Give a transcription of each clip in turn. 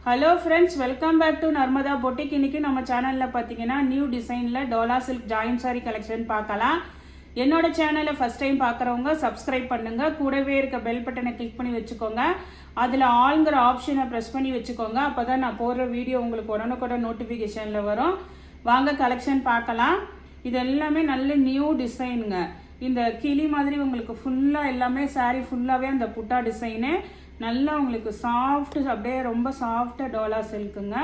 Hello friends, welcome back to Narmada boutique. இன்னைக்கு நம்ம சேனலில் பார்த்தீங்கன்னா நியூ டிசைனில் டோலா சில்க் ஜாயின் சாரி கலெக்ஷன் பார்க்கலாம். என்னோட சேனலை ஃபர்ஸ்ட் டைம் பார்க்குறவங்க சப்ஸ்கிரைப் பண்ணுங்க, கூடவே இருக்க பெல் பட்டனை கிளிக் பண்ணி வச்சுக்கோங்க. அதில் ஆல்ங்கிற ஆப்ஷனை ப்ரெஸ் பண்ணி வச்சுக்கோங்க. அப்போ தான் நான் போடுற வீடியோ உங்களுக்கு உடனுக்குடன் நோட்டிஃபிகேஷனில் வரும். வாங்க கலெக்ஷன் பார்க்கலாம். இது எல்லாமே நல்ல நியூ டிசைனுங்க. இந்த கிளி மாதிரி உங்களுக்கு ஃபுல்லாக எல்லாமே சாரீ ஃபுல்லாகவே அந்த புட்டா டிசைனு நல்லா உங்களுக்கு சாஃப்ட், அப்படியே ரொம்ப சாஃப்டாக டோலா சில்க்குங்க.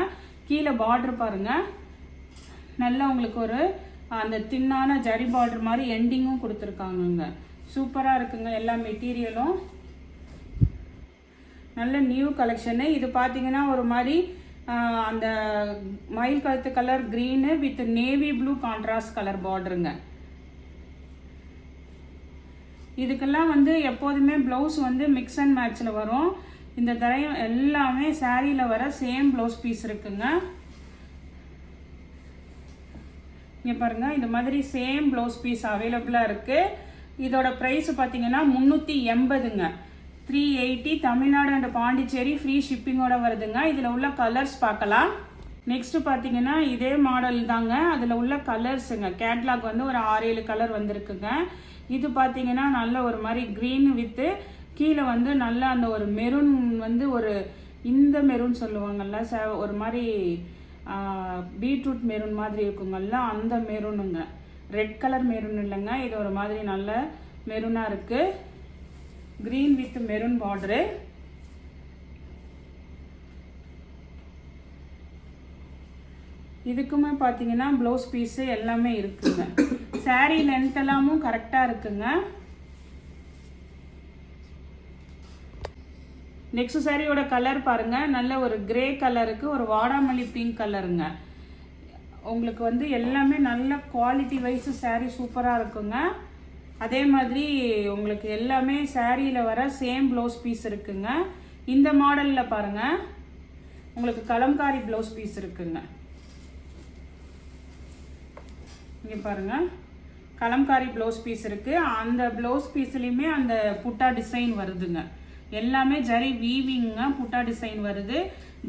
கீழே பார்டர் பாருங்கள், நல்லா உங்களுக்கு ஒரு அந்த தின்னான ஜரி பார்டர் மாதிரி எண்டிங்கும் கொடுத்துருக்காங்கங்க. சூப்பராக இருக்குங்க. எல்லா மெட்டீரியலும் நல்ல நியூ கலெக்ஷனு. இது பார்த்தீங்கன்னா ஒரு மாதிரி அந்த மயில் கழுத்து colour green with navy blue contrast colour பார்டருங்க. இதுக்கெல்லாம் வந்து எப்போதுமே ப்ளவுஸ் வந்து மிக்ஸ் அண்ட் மேட்சில் வரும். இந்த தடவை எல்லாமே சாரியில் வர சேம் ப்ளவுஸ் பீஸ் இருக்குங்க. இங்கே பாருங்கள், இந்த மாதிரி சேம் ப்ளவுஸ் பீஸ் அவைலபிளாக இருக்குது. இதோட ப்ரைஸ் பார்த்தீங்கன்னா 380ங்க. 380 தமிழ்நாடு அண்ட் பாண்டிச்சேரி ஃப்ரீ ஷிப்பிங்கோட வருதுங்க. இதில் உள்ள கலர்ஸ் பார்க்கலாம். நெக்ஸ்ட்டு பார்த்தீங்கன்னா இதே மாடல் தாங்க. அதில் உள்ள கலர்ஸுங்க, கேட்லாக் வந்து ஒரு 6-7 கலர் வந்திருக்குங்க. இது பார்த்தீங்கன்னா நல்ல ஒரு மாதிரி க்ரீன் வித்து கீழே வந்து நல்லா அந்த ஒரு மெரூன் வந்து ஒரு இந்த மெரூன் சொல்லுவாங்கல்ல, ஒரு மாதிரி பீட்ரூட் மெரூன் மாதிரி இருக்குங்கல்ல, அந்த மெரூனுங்க. ரெட் கலர் மெரூன் இல்லைங்க, இது ஒரு மாதிரி நல்ல மெரூனாக இருக்குது. Green with maroon border. இதுக்குமே பார்த்தீங்கன்னா ப்ளவுஸ் பீஸு எல்லாமே இருக்குங்க. சாரீ லென்த் எல்லாமும் கரெக்டாக இருக்குங்க. நெக்ஸ்ட் சாரியோட கலர் பாருங்க, நல்ல ஒரு கிரே கலருக்கு ஒரு வாடாமல்லி பிங்க் கலருங்க. உங்களுக்கு வந்து எல்லாமே நல்ல குவாலிட்டி வைஸ் சாரீ சூப்பராக இருக்குங்க. அதே மாதிரி உங்களுக்கு எல்லாமே சாரியில் வர சேம் ப்ளவுஸ் பீஸ் இருக்குங்க. இந்த மாடலில் பாருங்க, உங்களுக்கு கலம்காரி ப்ளவுஸ் பீஸ் இருக்குங்க. இங்கே பாருங்கள், கலம்காரி ப்ளவுஸ் பீஸ் இருக்குது. அந்த ப்ளவுஸ் பீஸ்லேயுமே அந்த புட்டா டிசைன் வருதுங்க. எல்லாமே ஜரி வீவிங்க, புட்டா டிசைன் வருது.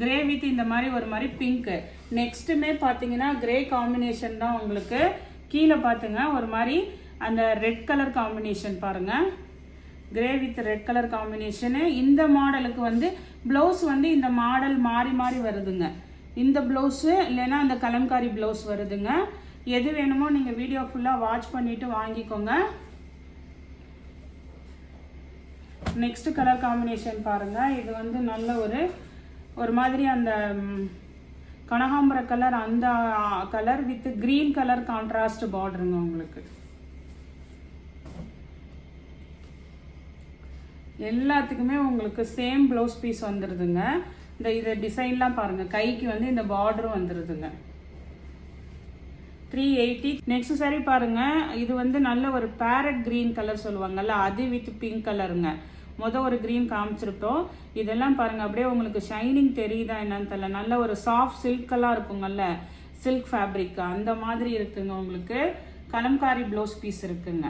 கிரே வித் இந்த மாதிரி ஒரு மாதிரி பிங்க்கு. நெக்ஸ்ட்டுமே பார்த்தீங்கன்னா கிரே காம்பினேஷன் தான் உங்களுக்கு. கீழே பார்த்துங்க ஒரு மாதிரி அந்த ரெட் கலர் காம்பினேஷன் பாருங்கள், grey with red colour combination. இந்த மாடலுக்கு வந்து ப்ளவுஸ் வந்து இந்த மாடல் மாறி மாறி வருதுங்க. இந்த ப்ளவுஸு இல்லைன்னா அந்த கலம்காரி ப்ளவுஸ் வருதுங்க. எது வேணுமோ நீங்கள் வீடியோ ஃபுல்லாக வாட்ச் பண்ணிவிட்டு வாங்கிக்கோங்க. நெக்ஸ்ட் கலர் காம்பினேஷன் பாருங்கள். இது வந்து நல்ல ஒரு மாதிரி அந்த கனகாம்பர கலர், அந்த colour with green colour contrast பார்டருங்க. உங்களுக்கு எல்லாத்துக்குமே உங்களுக்கு சேம் ப்ளவுஸ் பீஸ் வந்துடுதுங்க. இது டிசைன்லாம் பாருங்கள், கைக்கு வந்து இந்த பார்டரும் வந்துடுதுங்க. 380. நெக்ஸ்ட் சாரி பாருங்க, இது வந்து நல்ல ஒரு பேரட் கிரீன் கலர் சொல்லுவாங்கல்ல, அது வித் பிங்க் கலருங்க. ஒரு கிரீன் காமிச்சிருப்போம். இதெல்லாம் பாருங்க, அப்படியே உங்களுக்கு ஷைனிங் தெரியுதா என்னன்னு தெரியல. நல்ல ஒரு சாஃப்ட் சில்கெல்லாம் இருக்குங்கல்ல, சில்க் ஃபேப்ரிக் அந்த மாதிரி இருக்குங்க. உங்களுக்கு கலம்காரி ப்ளவுஸ் பீஸ் இருக்குங்க.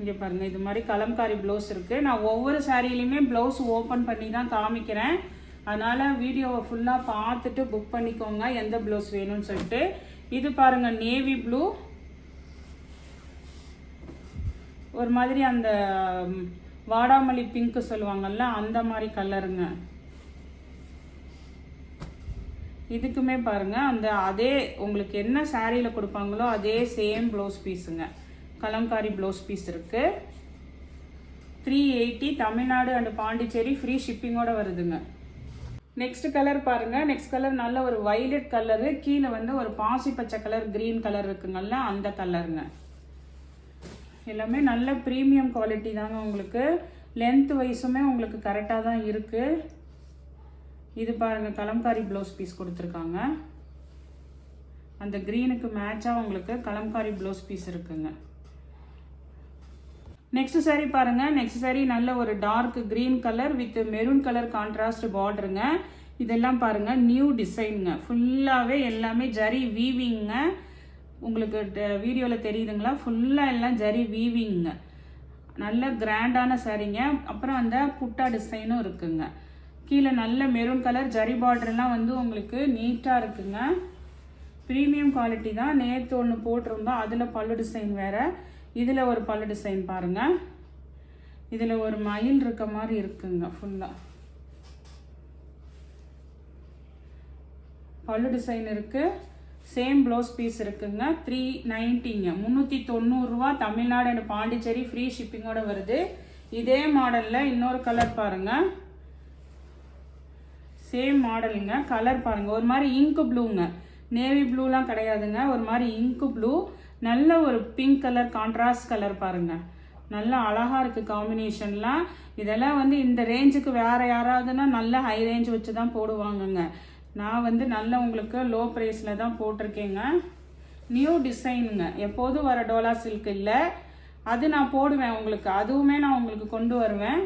இங்கே பாருங்கள், இது மாதிரி கலம்காரி ப்ளவுஸ் இருக்குது. நான் ஒவ்வொரு சாரியிலையுமே ப்ளவுஸ் ஓப்பன் பண்ணி தான் காமிக்கிறேன். அதனால் வீடியோவை ஃபுல்லாக பார்த்துட்டு புக் பண்ணிக்கோங்க எந்த ப்ளவுஸ் வேணும்னு சொல்லிட்டு. இது பாருங்கள், நேவி ப்ளூ, ஒரு மாதிரி அந்த வாடாமல்லி பிங்க்கு சொல்லுவாங்கல்ல, அந்த மாதிரி கலருங்க. இதுக்குமே பாருங்கள், அந்த அதே உங்களுக்கு என்ன சாரியில் கொடுப்பாங்களோ அதே சேம் ப்ளவுஸ் பீஸுங்க. கலம்காரி ப்ளவுஸ் பீஸ் இருக்குது. 380 தமிழ்நாடு அண்ட் பாண்டிச்சேரி ஃப்ரீ ஷிப்பிங்கோட வருதுங்க. நெக்ஸ்ட் கலர் பாருங்கள். நெக்ஸ்ட் கலர் நல்ல ஒரு வைலட் கலரு, கீழே வந்து ஒரு பாசி பச்சை கலர் க்ரீன் கலர் இருக்குங்கல்ல, அந்த கலருங்க. எல்லாமே நல்ல ப்ரீமியம் குவாலிட்டி தாங்க. உங்களுக்கு லென்த் வைஸுமே உங்களுக்கு கரெக்டாக தான் இருக்குது. இது பாருங்கள், கலம்காரி ப்ளவுஸ் பீஸ் கொடுத்துருக்காங்க. அந்த க்ரீனுக்கு மேட்சாக உங்களுக்கு கலம்காரி ப்ளவுஸ் பீஸ் இருக்குங்க. நெக்ஸ்ட் சாரி பாருங்க. நெக்ஸ்ட் சாரி நல்ல ஒரு dark green colour with maroon colour contrast பார்டருங்க. இதெல்லாம் பாருங்க, நியூ டிசைனுங்க. ஃபுல்லாகவே எல்லாமே ஜரி வீவிங்க. உங்களுக்கு வீடியோவில் தெரியுதுங்களா, ஃபுல்லாக எல்லாம் ஜரி வீவிங்க. நல்ல கிராண்டான சாரீங்க. அப்புறம் அந்த புட்டா டிசைனும் இருக்குங்க. கீழே நல்ல மெரூன் கலர் ஜரி பார்டர்லாம் வந்து உங்களுக்கு நீட்டாக இருக்குங்க. ப்ரீமியம் குவாலிட்டி தான். நேற்று ஒன்று போட்டிருந்தோம், அதில் பல்லு டிசைன் வேறு. இதில் ஒரு பல்லு டிசைன் பாருங்கள். இதில் ஒரு மயில் இருக்க மாதிரி இருக்குங்க. ஃபுல்லாக பல்லு டிசைன் இருக்குது. சேம் ப்ளவுஸ் பீஸ் இருக்குங்க. 390ங்க, 390 ரூபா. தமிழ்நாடு அண்ட் பாண்டிச்சேரி ஃப்ரீ ஷிப்பிங்கோட வருது. இதே மாடலில் இன்னொரு கலர் பாருங்கள். சேம் மாடலுங்க. கலர் பாருங்கள், ஒரு மாதிரி இங்கு ப்ளூங்க. நேவி ப்ளூலாம் கிடையாதுங்க, ஒரு மாதிரி இங்கு ப்ளூ. நல்ல ஒரு பிங்க் கலர் கான்ட்ராஸ்ட் கலர் பாருங்கள். நல்லா அழகாக இருக்குது காம்பினேஷன்லாம். இதெல்லாம் வந்து இந்த ரேஞ்சுக்கு வேறு யாராவதுன்னா நல்ல ஹை ரேஞ்ச் வச்சு தான் போடுவாங்கங்க. நான் வந்து நல்ல உங்களுக்கு லோ ப்ரைஸில் தான் போட்டிருக்கேங்க. நியூ டிசைனுங்க, எப்போதும் வர டோலா சில்க் இல்லை, அது நான் போடுவேன் உங்களுக்கு. அதுவுமே நான் உங்களுக்கு கொண்டு வருவேன்.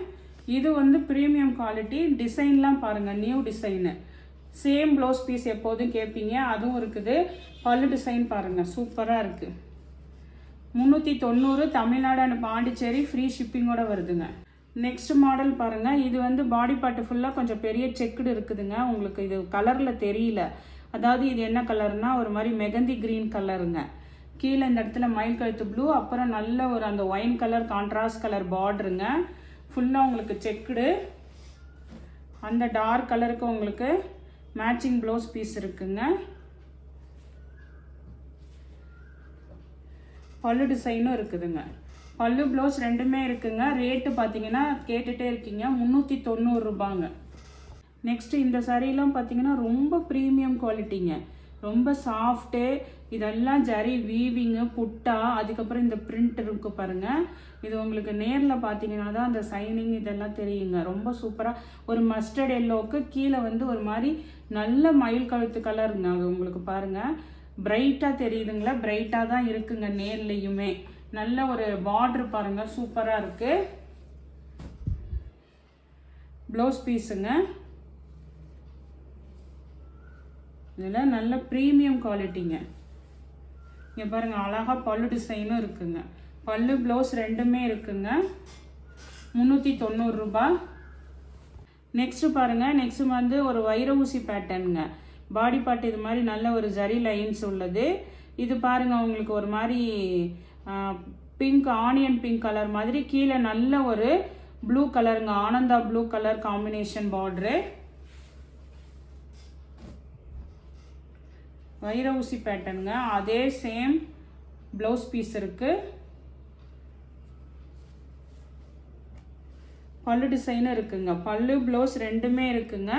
இது வந்து ப்ரீமியம் குவாலிட்டி. டிசைன்லாம் பாருங்கள், new design. Same blouse piece எப்போதும் கேட்பீங்க, அதுவும் இருக்குது. பல்லு டிசைன் பாருங்கள், சூப்பராக இருக்குது. 390 தமிழ்நாடு அண்ட் பாண்டிச்சேரி ஃப்ரீ ஷிப்பிங்கோட வருதுங்க. நெக்ஸ்ட் மாடல் பாருங்கள். இது வந்து பாடி பார்ட்டு ஃபுல்லாக கொஞ்சம் பெரிய செக்குடு இருக்குதுங்க. உங்களுக்கு இது கலரில் தெரியல, அதாவது இது என்ன கலர்னா ஒரு மாதிரி மெகந்தி க்ரீன் கலருங்க. கீழே இந்த இடத்துல மயில் கழுத்து ப்ளூ, அப்புறம் நல்ல ஒரு அந்த ஒயின் கலர் கான்ட்ராஸ்ட் கலர் பார்டருங்க. ஃபுல்லாக உங்களுக்கு செக்குடு. அந்த டார்க் கலருக்கு உங்களுக்கு மேட்சிங் ப்ளவுஸ் பீஸ் இருக்குங்க. பல்லு டிசைனும் இருக்குதுங்க. பல்லு ப்ளவுஸ் ரெண்டுமே இருக்குங்க. ரேட்டு பார்த்தீங்கன்னா கேட்டுகிட்டே இருக்கீங்க, 390 ரூபாங்க. நெக்ஸ்ட்டு இந்த சாரீலாம் பார்த்தீங்கன்னா ரொம்ப ப்ரீமியம் குவாலிட்டிங்க. ரொம்ப சாஃப்ட்டு. இதெல்லாம் ஜரி வீவிங்கு, புட்டா, அதுக்கப்புறம் இந்த பிரிண்ட் இருக்குது பாருங்கள். இது உங்களுக்கு நேரில் பார்த்தீங்கன்னா தான் அந்த சைனிங் இதெல்லாம் தெரியுங்க. ரொம்ப சூப்பராக ஒரு மஸ்டர்ட் எல்லோவுக்கு கீழே வந்து ஒரு மாதிரி நல்ல மயில் கழுத்து கலருங்க. அது உங்களுக்கு பாருங்கள் பிரைட்டாக தெரியுதுங்களா? பிரைட்டாக தான் இருக்குங்க நேர்லேயுமே. நல்ல ஒரு பார்டர் பாருங்கள், சூப்பராக இருக்குது. ப்ளவுஸ் பீஸுங்க. இதில் நல்ல ப்ரீமியம் குவாலிட்டிங்க. இங்கே பாருங்கள், அழகாக பல்லு டிசைனும் இருக்குங்க. பல்லு ப்ளவுஸ் ரெண்டுமே இருக்குங்க. 390 ரூபா. நெக்ஸ்ட்டு பாருங்கள். நெக்ஸ்ட்டு வந்து ஒரு வைர ஊசி பேட்டர்னுங்க. பாடி பார்ட் இது மாதிரி நல்ல ஒரு ஜரி லைன்ஸ் உள்ளது. இது பாருங்கள் உங்களுக்கு ஒரு மாதிரி பிங்க், ஆனியன் பிங்க் கலர் மாதிரி. கீழே நல்ல ஒரு ப்ளூ கலருங்க, Ananda blue colour combination border. வைர ஊசி பேட்டர்னுங்க. அதே சேம் ப்ளவுஸ் பீஸ் இருக்குது. பல்லு டிசைனும் இருக்குங்க. பல்லு ப்ளவுஸ் ரெண்டுமே இருக்குங்க.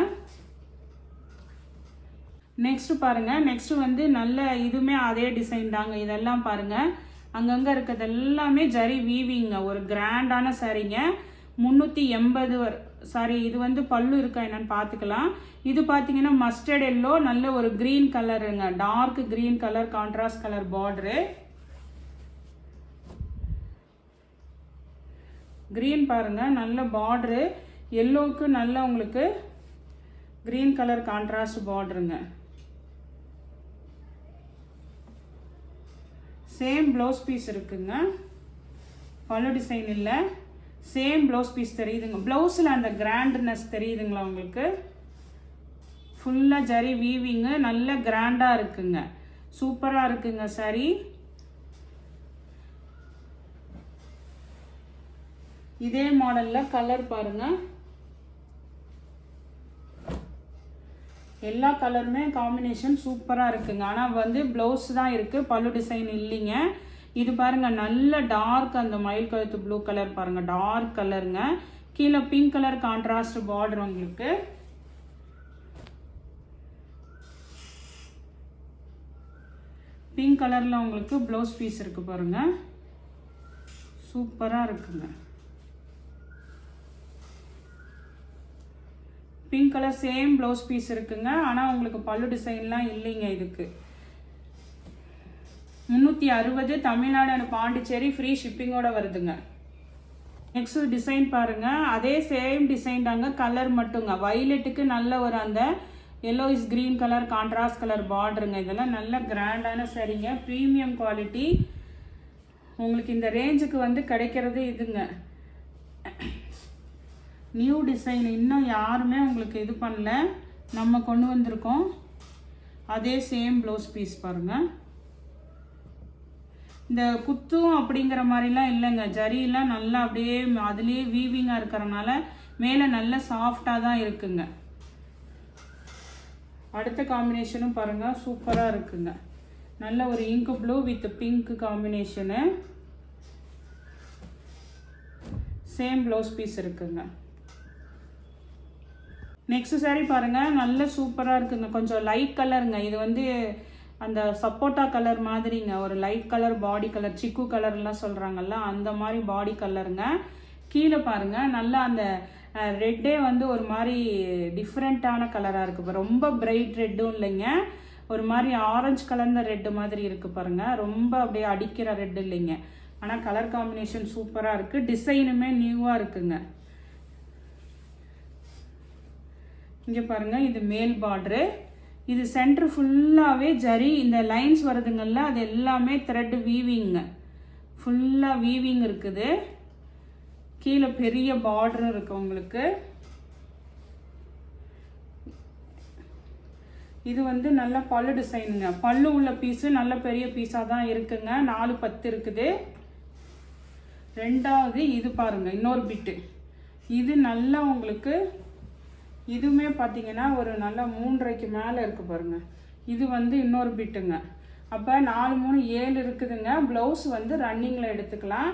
நெக்ஸ்ட் பாருங்க. நெக்ஸ்ட் வந்து நல்ல இதுவுமே அதே டிசைன் தாங்க. இதெல்லாம் பாருங்க, அங்கங்கே இருக்கிறது எல்லாமே ஜரி வீவிங்க. ஒரு கிராண்டான சாரீங்க. 380. சாரி, இது வந்து பல்லு இருக்கா என்னன்னு பார்த்துக்கலாம். இது பார்த்தீங்கன்னா மஸ்டர்ட் எல்லோ, நல்ல ஒரு க்ரீன் கலருங்க. Dark green colour contrast colour border. Green பாருங்க, நல்ல பார்டரு. எல்லோவுக்கு நல்ல உங்களுக்கு க்ரீன் கலர் கான்ட்ராஸ்ட் பார்டருங்க. சேம் ப்ளவுஸ் பீஸ் இருக்குங்க. பல்லு டிசைன் இல்லை, சேம் ப்ளவுஸ் பீஸ் தெரியுதுங்க. ப்ளவுஸில் அந்த கிராண்ட்னஸ் தெரியுதுங்களா உங்களுக்கு? ஃபுல்லாக ஜரி வீவிங்கு, நல்ல கிராண்டாக இருக்குங்க. சூப்பராக இருக்குங்க சாரி. இதே மாடலில் கலர் பாருங்கள். எல்லா கலருமே காம்பினேஷன் சூப்பராக இருக்குங்க. ஆனால் வந்து ப்ளவுஸ் தான் இருக்குது, பல்லு டிசைன் இல்லைங்க. இது பாருங்கள், நல்ல டார்க் அந்த மயில் கழுத்து ப்ளூ கலர் பாருங்கள், டார்க் கலருங்க. கீழே பிங்க் கலர் கான்ட்ராஸ்ட் பார்டர் உங்களுக்கு. பிங்க் கலரில் உங்களுக்கு ப்ளவுஸ் பீஸ் இருக்குது பாருங்கள், சூப்பராக இருக்குங்க. Pink colour same blouse piece இருக்குங்க. ஆனால் உங்களுக்கு பல்லு டிசைன்லாம் இல்லைங்க. இதுக்கு 360 தமிழ்நாடு அண்ட் பாண்டிச்சேரி ஃப்ரீ ஷிப்பிங்கோட வருதுங்க. நெக்ஸ்ட் டிசைன் பாருங்க, அதே சேம் டிசைன் தாங்க, கலர் மட்டுங்க. வயலட்டுக்கு நல்ல ஒரு அந்த yellowish green colour contrast colour பார்டருங்க. இதெல்லாம் நல்ல கிராண்டான சரிங்க, ப்ரீமியம் குவாலிட்டி. உங்களுக்கு இந்த ரேஞ்சுக்கு வந்து கிடைக்கிறது இதுங்க. நியூ டிசைன் இன்னும் யாருமே உங்களுக்கு இது பண்ணல, நம்ம கொண்டு வந்திருக்கோம். அதே சேம் ப்ளவுஸ் பீஸ் பாருங்கள். இந்த குத்தும் அப்படிங்கிற மாதிரிலாம் இல்லைங்க, ஜரியெல்லாம் நல்லா அப்படியே அதுலேயே வீவிங்காக இருக்கிறனால மேலே நல்ல சாஃப்டாக தான் இருக்குங்க. அடுத்த காம்பினேஷனும் பாருங்கள், சூப்பராக இருக்குங்க. நல்ல ஒரு ink blue with pink combination. Same blouse piece இருக்குங்க. நெக்ஸ்ட் சாரீ பாருங்கள், நல்ல சூப்பராக இருக்குங்க. கொஞ்சம் லைட் கலருங்க. இது வந்து அந்த சப்போட்டா கலர் மாதிரிங்க, ஒரு லைட் கலர் பாடி கலர், சிக்கு கலர்லாம் சொல்கிறாங்கல்ல அந்த மாதிரி பாடி கலருங்க. கீழே பாருங்கள் நல்லா அந்த ரெட்டே வந்து ஒரு மாதிரி டிஃப்ரெண்ட்டான கலராக இருக்குது. ரொம்ப பிரைட் ரெட்டும் இல்லைங்க, ஒரு மாதிரி ஆரஞ்சு கலர்ந்த ரெட்டு மாதிரி இருக்குது பாருங்கள். ரொம்ப அப்படியே அடிக்கிற ரெட் இல்லைங்க, ஆனால் கலர் காம்பினேஷன் சூப்பராக இருக்குது. டிசைனுமே நியூவாக இருக்குங்க. இங்கே பாருங்கள், இது மேல் பார்ட்ரு. இது சென்டர் ஃபுல்லாகவே ஜரி, இந்த லைன்ஸ் வருதுங்கள்ல அது எல்லாமே த்ரெட் வீவிங்க, ஃபுல்லாக வீவிங் இருக்குது. கீழே பெரிய பார்டர் இருக்குது உங்களுக்கு. இது வந்து நல்ல பல்லு டிசைனுங்க. பல்லு உள்ள பீஸு நல்ல பெரிய பீஸாக தான் இருக்குங்க. 4/10 இருக்குது. ரெண்டாவது இது பாருங்கள், இன்னொரு பிட்டு. இது நல்லா உங்களுக்கு இதுவுமே பார்த்தீங்கன்னா ஒரு நல்ல 3.5க்கு மேலே இருக்குது பாருங்கள். இது வந்து இன்னொரு பிட்டுங்க. அப்போ 4 3 7 இருக்குதுங்க. ப்ளவுஸ் வந்து ரன்னிங்கில் எடுத்துக்கலாம்,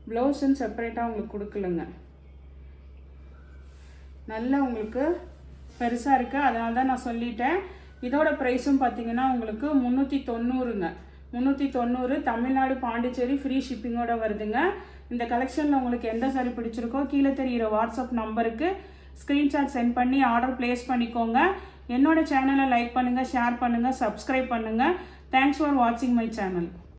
ப்ளவுஸுன்னு செப்பரேட்டாக உங்களுக்கு கொடுக்கலங்க. நல்லா உங்களுக்கு பெருசாக இருக்குது, அதனால தான் நான் சொல்லிட்டேன். இதோட ப்ரைஸும் பார்த்தீங்கன்னா உங்களுக்கு 390ங்க. 390 தமிழ்நாடு பாண்டிச்சேரி ஃப்ரீ ஷிப்பிங்கோட வருதுங்க. இந்த கலெக்ஷனில் உங்களுக்கு எந்த சாரி பிடிச்சிருக்கோ கீழே தெரிகிற வாட்ஸ்அப் நம்பருக்கு ஸ்க்ரீன்ஷாட் சென்ட் பண்ணி ஆர்டர் ப்ளேஸ் பண்ணிக்கோங்க. என்னோட சேனலை லைக் பண்ணுங்கள், ஷேர் பண்ணுங்கள், சப்ஸ்கிரைப் பண்ணுங்கள். தேங்க்ஸ் ஃபார் வாட்சிங் மை சேனல்.